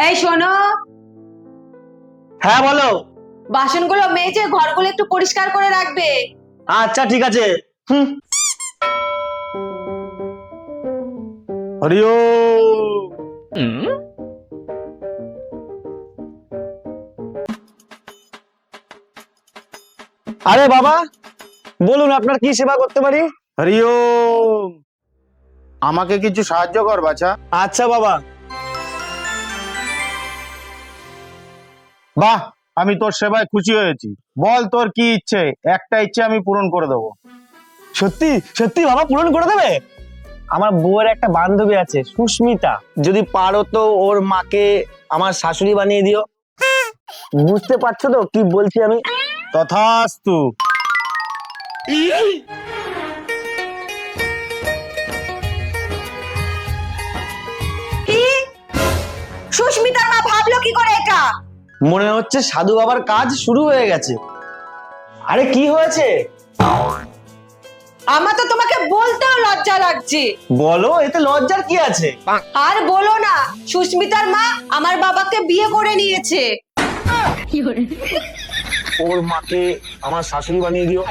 এই শোনো, হ্যাঁ বলো। বাসনগুলো মেজে ঘরগুলো একটু পরিষ্কার করে রাখবে। আচ্ছা ঠিক আছে। হরি ওম। আরে বাবা, বলুন আপনার কি সেবা করতে পারি? হরি ওম। আমাকে কিছু সাহায্য কর বাছা। আচ্ছা বাবা। বাহ, আমি তোর সেবায় খুশি হয়েছি। বল তোর কি ইচ্ছে, একটা ইচ্ছে আমি পূরণ করে দেবো। সত্যি সত্যি বাবা পূরণ করে দেবে? আমার বউয়ের একটা বান্ধবী আছে সুস্মিতা, যদি পারো তো ওর মাকে আমার শাশুড়ি বানিয়ে দিও। বুঝতে পারছো তো কি বলছি আমি? তথাস্তু। কি? সুস্মিতার মা ভাবলো কি করে এটা? মনে হচ্ছে সাধু বাবার কাজ শুরু হয়ে গেছে। আরে কি হয়েছে? আমার তো তোমাকে বলতেও লজ্জা লাগছে। বলো, এতে লজ্জার কি আছে? আর বলো না, সুস্মিতার মা আমার বাবাকে বিয়ে করে নিয়েছে। ওর মাকে আমার শাশুড়ি বানিয়ে দিও।